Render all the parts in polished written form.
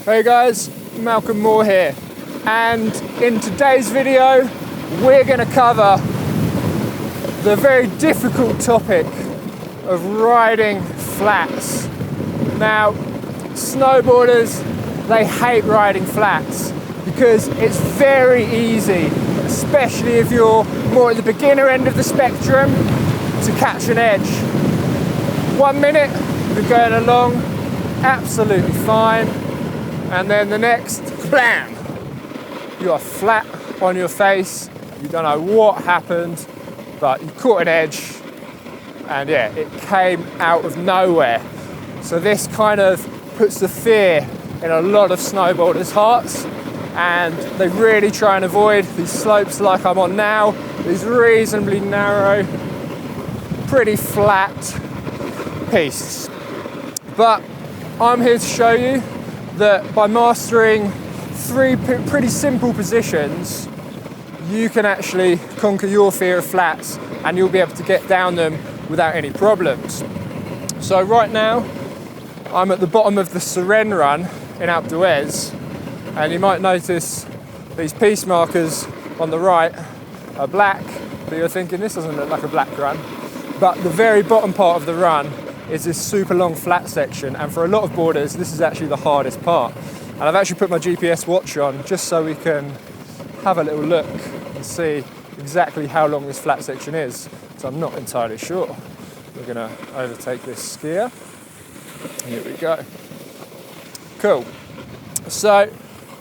Hey guys, Malcolm Moore here, and in today's video we're going to cover the very difficult topic of riding flats. Now, snowboarders, they hate riding flats because it's very easy, especially if you're more at the beginner end of the spectrum, to catch an edge. 1 minute you're going along absolutely fine, and then the next, blam, you are flat on your face. You don't know what happened, but you caught an edge, and yeah, it came out of nowhere. So this kind of puts the fear in a lot of snowboarders' hearts, and they really try and avoid these slopes like I'm on now, these reasonably narrow, pretty flat pistes. But I'm here to show you that by mastering 3 pretty simple positions, you can actually conquer your fear of flats and you'll be able to get down them without any problems. So right now, I'm at the bottom of the Seren run in Alpe d'Huez, and you might notice these piece markers on the right are black, but you're thinking this doesn't look like a black run. But the very bottom part of the run is this super long flat section, and for a lot of boarders this is actually the hardest part. And I've actually put my GPS watch on just so we can have a little look and see exactly how long this flat section is, so I'm not entirely sure. We're going to overtake this skier. Here we go. Cool. So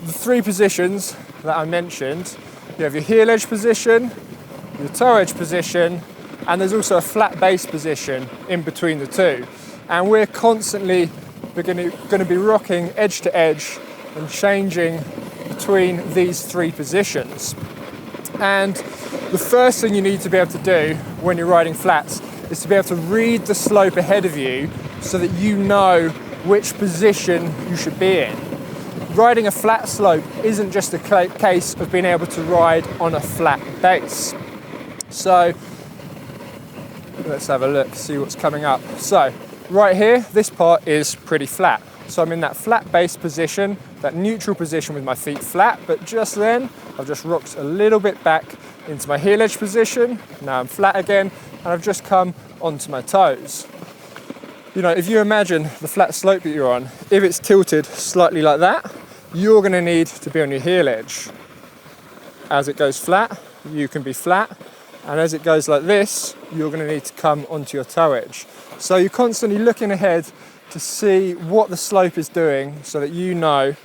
the 3 positions that I mentioned, you have your heel edge position, your toe edge position, and there's also a flat base position in between the 2. And we're constantly going to be rocking edge to edge and changing between these 3 positions. And the first thing you need to be able to do when you're riding flats is to be able to read the slope ahead of you so that you know which position you should be in. Riding a flat slope isn't just a case of being able to ride on a flat base. So let's have a look, see what's coming up. So right here, this part is pretty flat. So I'm in that flat base position, that neutral position with my feet flat, but just then I've just rocked a little bit back into my heel edge position. Now I'm flat again, and I've just come onto my toes. You know, if you imagine the flat slope that you're on, if it's tilted slightly like that, you're going to need to be on your heel edge. As it goes flat, you can be flat, and as it goes like this, you're going to need to come onto your toe edge. So you're constantly looking ahead to see what the slope is doing so that you know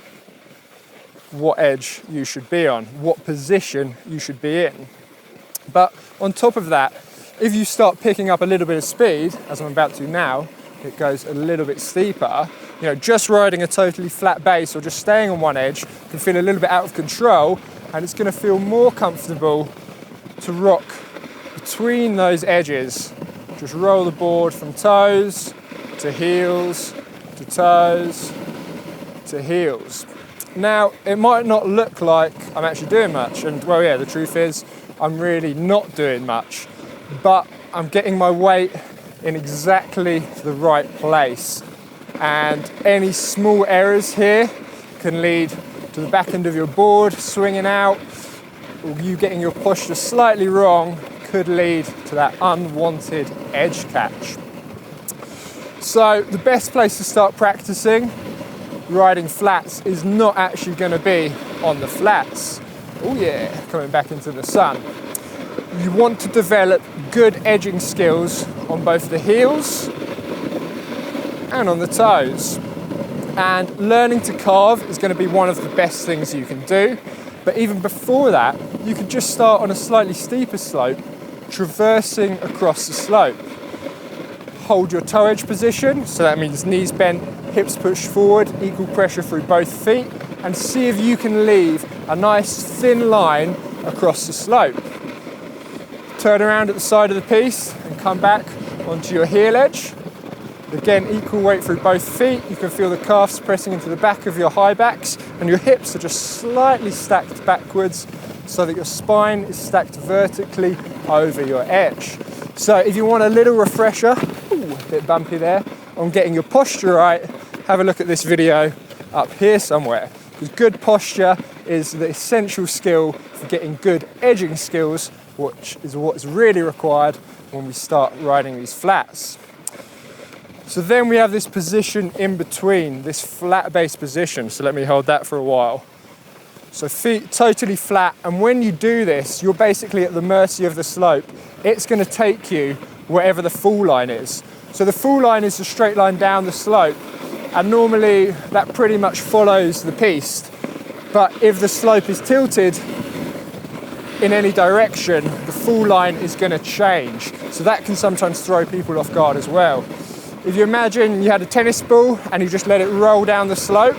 what edge you should be on, what position you should be in. But on top of that, if you start picking up a little bit of speed, as I'm about to now, it goes a little bit steeper. You know, just riding a totally flat base or just staying on one edge can feel a little bit out of control, and it's going to feel more comfortable to rock between those edges. Just roll the board from toes to heels to toes to heels. Now, it might not look like I'm actually doing much, and well, yeah, the truth is I'm really not doing much, but I'm getting my weight in exactly the right place, and any small errors here can lead to the back end of your board swinging out, or you getting your posture slightly wrong could lead to that unwanted edge catch. So the best place to start practicing riding flats is not actually going to be on the flats. Oh yeah, coming back into the sun. You want to develop good edging skills on both the heels and on the toes. And learning to carve is going to be one of the best things you can do. But even before that, you could just start on a slightly steeper slope, traversing across the slope. Hold your toe edge position, so that means knees bent, hips pushed forward, equal pressure through both feet, and see if you can leave a nice thin line across the slope. Turn around at the side of the piece and come back onto your heel edge. Again, equal weight through both feet. You can feel the calves pressing into the back of your high backs, and your hips are just slightly stacked backwards so that your spine is stacked vertically over your edge. So if you want a little refresher, a bit bumpy there, on getting your posture right, have a look at this video up here somewhere. Because good posture is the essential skill for getting good edging skills, which is what's really required when we start riding these flats. So then we have this position in between, this flat base position. So let me hold that for a while. So feet totally flat, and when you do this, you're basically at the mercy of the slope. It's going to take you wherever the fall line is. So the fall line is a straight line down the slope, and normally that pretty much follows the piste. But if the slope is tilted in any direction, the fall line is going to change. So that can sometimes throw people off guard as well. If you imagine you had a tennis ball and you just let it roll down the slope,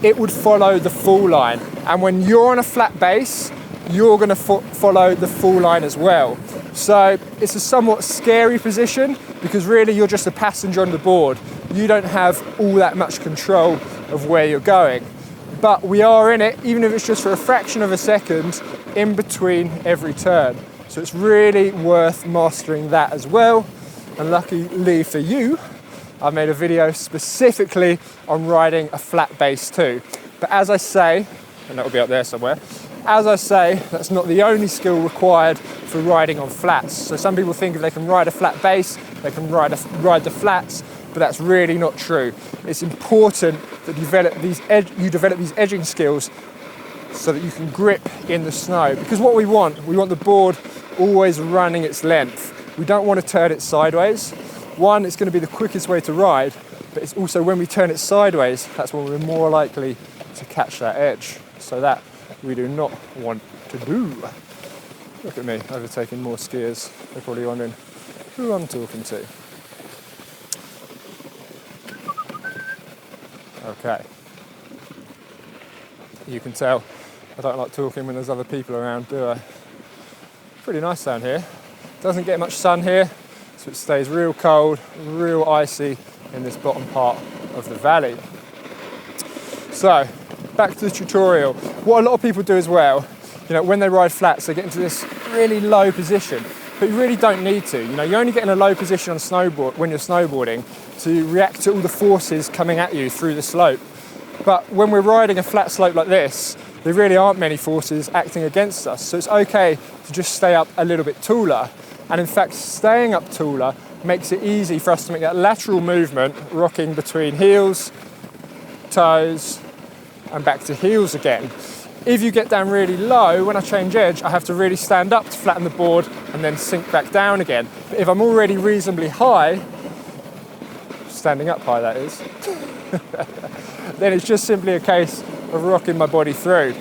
it would follow the fall line. And when you're on a flat base, you're going to follow the fall line as well. So it's a somewhat scary position because really you're just a passenger on the board. You don't have all that much control of where you're going. But we are in it, even if it's just for a fraction of a second, in between every turn. So it's really worth mastering that as well. And luckily for you, I made a video specifically on riding a flat base too. But as I say, and that will be up there somewhere, as I say, that's not the only skill required for riding on flats. So some people think if they can ride a flat base, they can ride the flats, but that's really not true. It's important that you develop these edging skills so that you can grip in the snow. Because what we want the board always running its length. We don't want to turn it sideways. One, it's going to be the quickest way to ride, but it's also when we turn it sideways, that's when we're more likely to catch that edge. So that we do not want to do. Look at me, overtaking more skiers. They're probably wondering who I'm talking to. Okay. You can tell I don't like talking when there's other people around, do I? Pretty nice down here. Doesn't get much sun here, so it stays real cold, real icy in this bottom part of the valley. So, back to the tutorial. What a lot of people do as well, when they ride flats, they get into this really low position, but you really don't need to. You only get in a low position on snowboard when you're snowboarding to react to all the forces coming at you through the slope. But when we're riding a flat slope like this, there really aren't many forces acting against us. So it's okay to just stay up a little bit taller. And in fact, staying up taller makes it easy for us to make that lateral movement, rocking between heels, toes, and back to heels again. If you get down really low, when I change edge, I have to really stand up to flatten the board and then sink back down again. But if I'm already reasonably high, standing up high that is, then it's just simply a case of rocking my body through.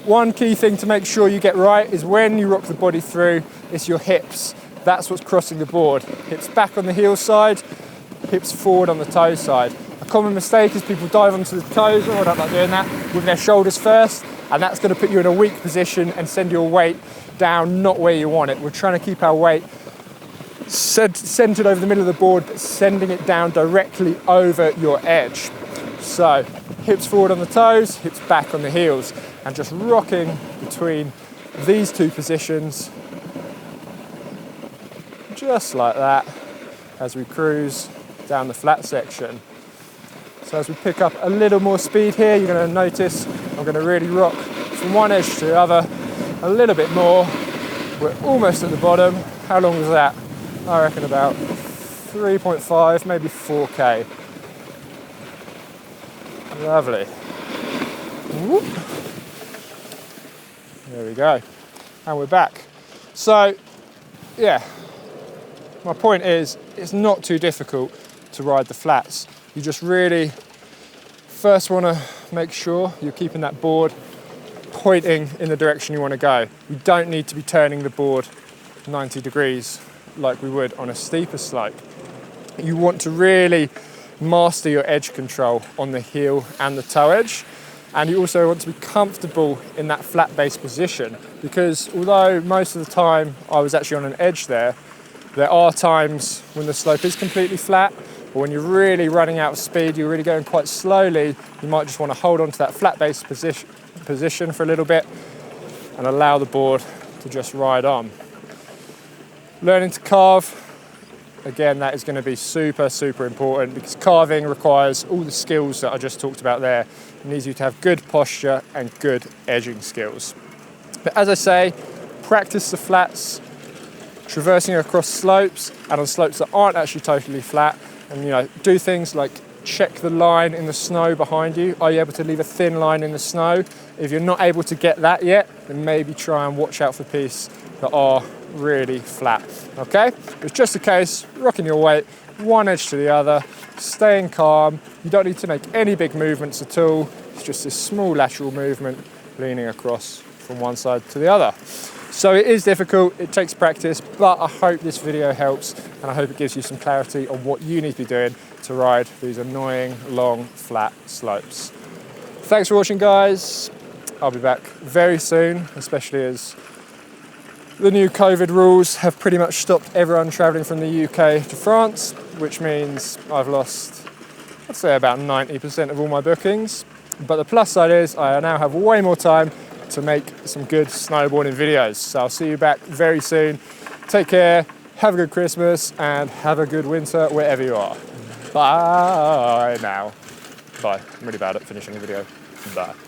One key thing to make sure you get right is when you rock the body through, it's your hips. That's what's crossing the board. Hips back on the heel side, hips forward on the toe side. A common mistake is people dive onto the toes, I don't like doing that, with their shoulders first, and that's going to put you in a weak position and send your weight down not where you want it. We're trying to keep our weight centered over the middle of the board, but sending it down directly over your edge. So hips forward on the toes, hips back on the heels, and just rocking between these two positions, just like that, as we cruise down the flat section. So as we pick up a little more speed here, you're going to notice I'm going to really rock from one edge to the other a little bit more. We're almost at the bottom. How long was that? I reckon about 3.5, maybe 4K. Lovely. Whoop. There we go. And we're back. So, yeah, my point is it's not too difficult to ride the flats. You just really first want to make sure you're keeping that board pointing in the direction you want to go. You don't need to be turning the board 90 degrees like we would on a steeper slope. You want to really master your edge control on the heel and the toe edge, and you also want to be comfortable in that flat base position, because although most of the time I was actually on an edge there are times when the slope is completely flat, or when you're really running out of speed, you're really going quite slowly, you might just want to hold on to that flat base position for a little bit and allow the board to just ride on. Learning to carve again, that is going to be super, super important because carving requires all the skills that I just talked about there. It needs you to have good posture and good edging skills. But as I say, practice the flats, traversing across slopes and on slopes that aren't actually totally flat, and do things like check the line in the snow behind you. Are you able to leave a thin line in the snow? If you're not able to get that yet, then maybe try and watch out for pieces that are really flat, okay? It's just a case, rocking your weight, one edge to the other, staying calm. You don't need to make any big movements at all. It's just this small lateral movement, leaning across from one side to the other. So it is difficult, it takes practice, but I hope this video helps and I hope it gives you some clarity on what you need to be doing to ride these annoying, long, flat slopes. Thanks for watching, guys. I'll be back very soon, especially as the new COVID rules have pretty much stopped everyone traveling from the UK to France, which means I've lost, I'd say, about 90% of all my bookings. But the plus side is I now have way more time to make some good snowboarding videos. So I'll see you back very soon. Take care, have a good Christmas, and have a good winter wherever you are. Bye now. Bye. I'm really bad at finishing the video. Bye.